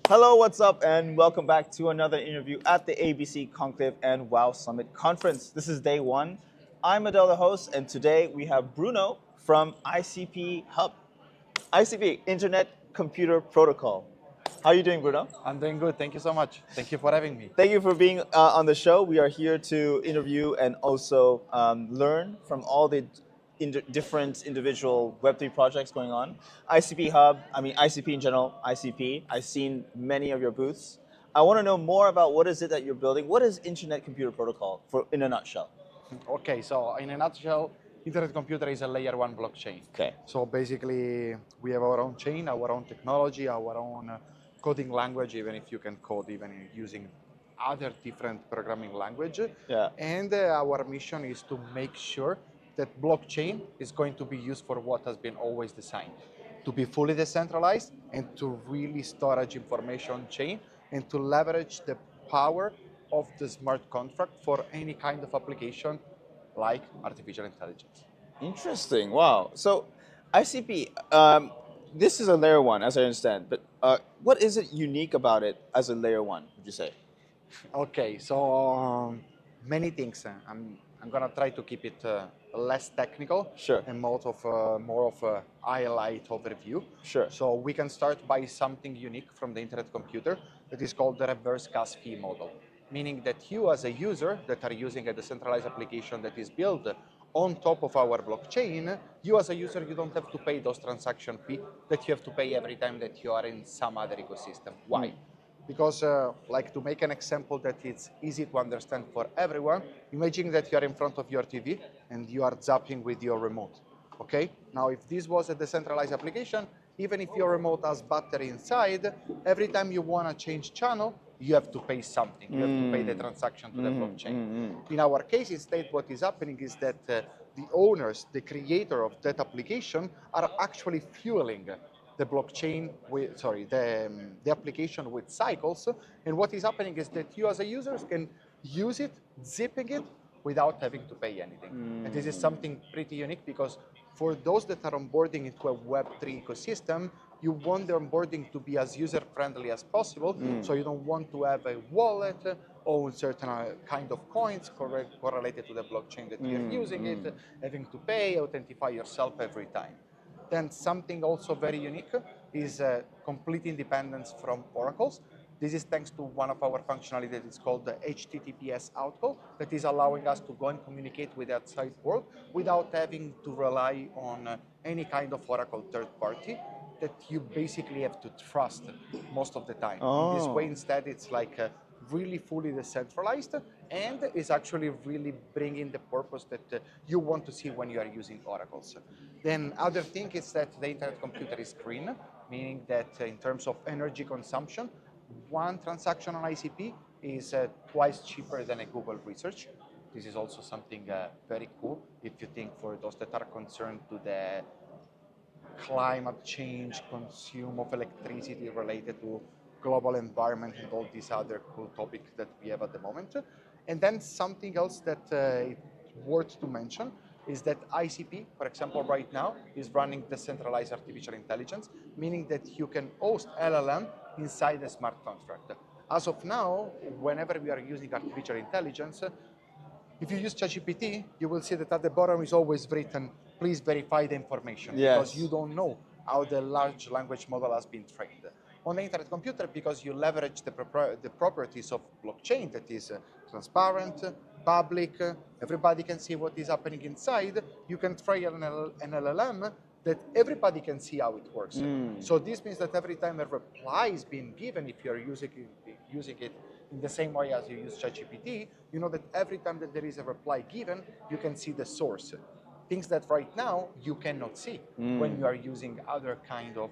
Hello, what's up, and welcome back to another interview at the ABC Conclave and WOW Summit Conference. This is day one. I'm Adel, the host, and today we have Bruno from ICP Hub. ICP, Internet Computer Protocol. How are you doing, Bruno? I'm doing good. Thank you so much. Thank you for having me. Thank you for being on the show. We are here to interview and also learn from all the different individual Web3 projects going on. ICP Hub, ICP in general, ICP. I've seen many of your booths. I want to know more about what is it that you're building. What is Internet Computer Protocol in a nutshell? Okay, so in a nutshell, Internet Computer is a layer one blockchain. Okay. So basically, we have our own chain, our own technology, our own coding language, even if you can code even using other different programming language. Yeah. And our mission is to make sure that blockchain is going to be used for what has been always designed, to be fully decentralized and to really storage information on chain and to leverage the power of the smart contract for any kind of application like artificial intelligence. Interesting. Wow. So, ICP, this is a layer one, as I understand. But what is it unique about it as a layer one? Would you say? Okay, so many things. I'm gonna try to keep it less technical Sure. and more of a highlight overview. Sure. So we can start by something unique from the Internet Computer that is called the reverse gas fee model, meaning that you as a user that are using a decentralized application that is built on top of our blockchain, you as a user, you don't have to pay those transaction fee that you have to pay every time that you are in some other ecosystem. Why? Because like to make an example that it's easy to understand for everyone, imagine that you are in front of your TV and you are zapping with your remote. Okay? Now, if this was a decentralized application, even if your remote has battery inside, every time you want to change channel, you have to pay something. You have to pay the transaction to the blockchain. In our case, instead, what is happening is that the owners, the creator of that application, are actually fueling the blockchain with, the application with cycles. And what is happening is that you as a user can use it, zipping it, without having to pay anything. And this is something pretty unique because for those that are onboarding into a Web3 ecosystem, you want the onboarding to be as user-friendly as possible. So you don't want to have a wallet or certain kind of coins correlated to the blockchain that you're using it, having to pay, authentify yourself every time. Then something also very unique is complete independence from oracles. This is thanks to one of our functionality that is called the HTTPS outcall that is allowing us to go and communicate with the outside world without having to rely on any kind of oracle third party that you basically have to trust most of the time. In this way, instead, it's like really fully decentralized and is actually really bringing the purpose that you want to see when you are using oracles. Then other thing is that the Internet Computer is green, meaning that in terms of energy consumption, one transaction on ICP is twice cheaper than a Google research. This is also something very cool if you think for those that are concerned to the climate change, consume of electricity related to global environment and all these other cool topics that we have at the moment. And then something else that it's worth to mention is that ICP, for example, right now is running decentralized artificial intelligence, meaning that you can host LLM inside a smart contract. As of now, whenever we are using artificial intelligence, if you use ChatGPT, you will see that at the bottom is always written, please verify the information, because you don't know how the large language model has been trained. On the Internet Computer, because you leverage the properties of blockchain that is transparent, public, everybody can see what is happening inside, you can train an LLM that everybody can see how it works. So this means that every time a reply is being given, if you're using it in the same way as you use ChatGPT, you know that every time that there is a reply given, you can see the source. Things that right now you cannot see when you are using other kind of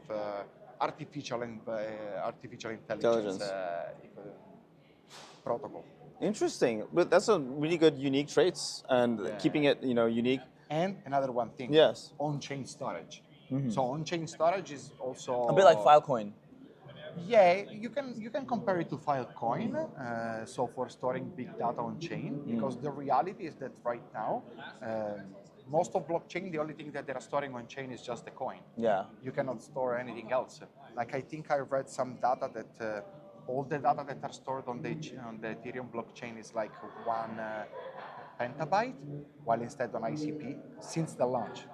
artificial intelligence protocol. Interesting, but that's a really good unique traits and keeping it unique. And another one thing, Yes, on-chain storage. So on-chain storage is also a bit like Filecoin. Yeah, you can compare it to Filecoin, so for storing big data on chain, because the reality is that right now Most of blockchain, the only thing that they're storing on chain is just the coin. Yeah. You cannot store anything else. Like I think I read some data that all the data that are stored on the Ethereum blockchain is like 1 petabyte, while instead on ICP, since the launch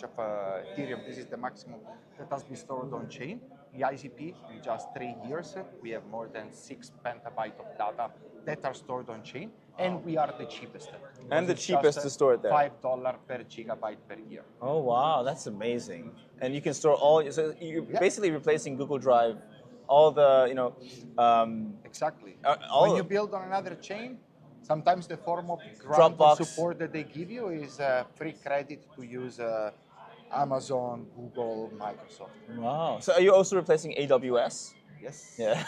of Ethereum, this is the maximum that has been stored on chain. The ICP, in just 3 years, we have more than 6 petabytes of data that are stored on chain, and we are the cheapest. And the cheapest to store it there. $5 per gigabyte per year. Oh wow, that's amazing. And you can store all. So you're basically replacing Google Drive, all the Exactly. all when you build on another chain, sometimes the form of Dropbox support that they give you is free credit to use Amazon, Google, Microsoft. Wow. So are you also replacing AWS? Yes. Yeah.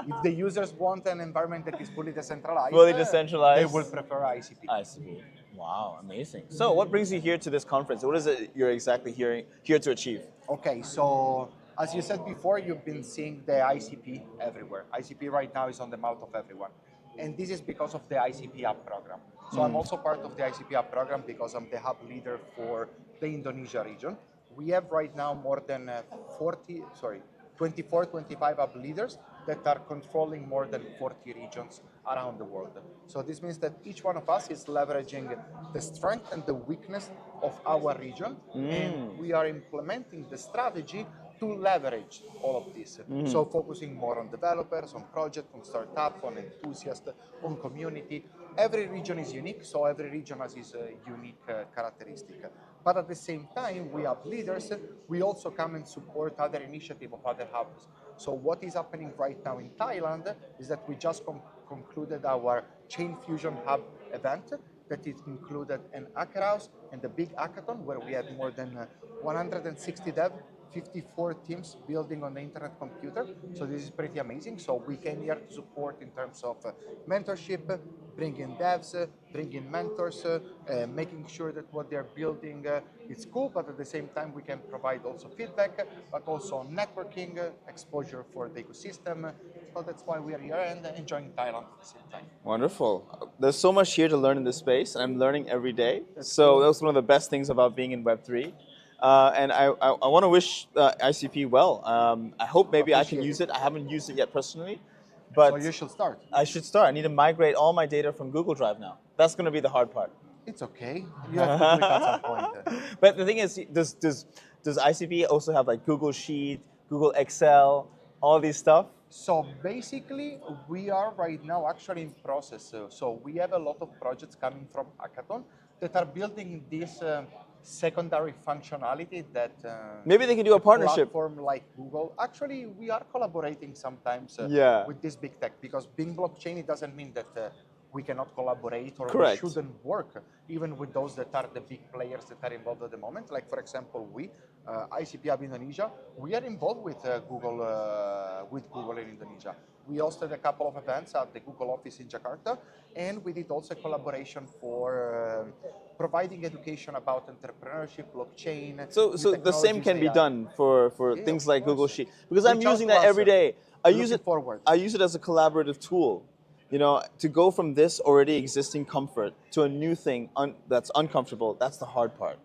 If the users want an environment that is fully decentralized, Decentralized. they will prefer ICP. ICP. Wow, amazing. So what brings you here to this conference? What is it you're exactly here to achieve? Okay, so as you said before, you've been seeing the ICP everywhere. ICP right now is on the mouth of everyone. And this is because of the ICP Hub program. So I'm also part of the ICP Hub program because I'm the hub leader for the Indonesia region. We have right now more than 24, 25 hub leaders that are controlling more than 40 regions around the world. So this means that each one of us is leveraging the strength and the weakness of our region, and we are implementing the strategy to leverage all of this. So focusing more on developers, on projects, on startups, on enthusiasts, on community. Every region is unique, so every region has its unique characteristic. But at the same time, we have leaders. We also come and support other initiatives of other hubs. So what is happening right now in Thailand is that we just concluded our Chain Fusion Hub event that it included an hacker house and a big hackathon where we had more than 160 dev, 54 teams building on the internet computer. So this is pretty amazing. So we came here to support in terms of mentorship, bring in devs, bring in mentors, making sure that what they're building is cool, but at the same time we can provide also feedback, but also networking, exposure for the ecosystem. So that's why we are here and enjoying Thailand at the same time. Wonderful. There's so much here to learn in this space, and I'm learning every day. So that's one of the best things about being in Web3. And I want to wish ICP well. I hope maybe I can use it. I haven't used it yet personally, but so you should start. I should start. I need to migrate all my data from Google Drive now. That's going to be the hard part. It's okay. You have to do it at some point. But the thing is, does ICP also have like Google Sheet, Google Excel, all these stuff? So basically, we are right now actually in process. So we have a lot of projects coming from Hackathon that are building this secondary functionality that maybe they can do a partnership platform like Google. Actually, we are collaborating sometimes with this big tech, because being blockchain, it doesn't mean that we cannot collaborate or we shouldn't work even with those that are the big players that are involved at the moment. Like for example, we ICP Hub Indonesia, we are involved with Google in Indonesia. We hosted a couple of events at the Google office in Jakarta, and we did also a collaboration for providing education about entrepreneurship, blockchain. So the same can be done for things like Google Sheet, because I'm using that every day. I use it as a collaborative tool. You know, to go from this already existing comfort to a new thing that's uncomfortable, that's the hard part.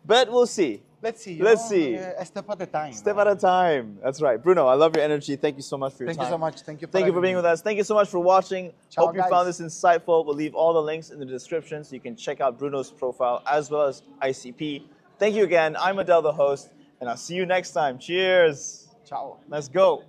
But we'll see. Let's see. Let's see. A step at a time. Step at a time. That's right. Bruno, I love your energy. Thank you so much for your time. Thank you so much. Thank you for being with us. Thank you so much for watching. Ciao, Hope you found this insightful. We'll leave all the links in the description so you can check out Bruno's profile as well as ICP. Thank you again. I'm Adel, the host, and I'll see you next time. Cheers. Ciao. Let's go.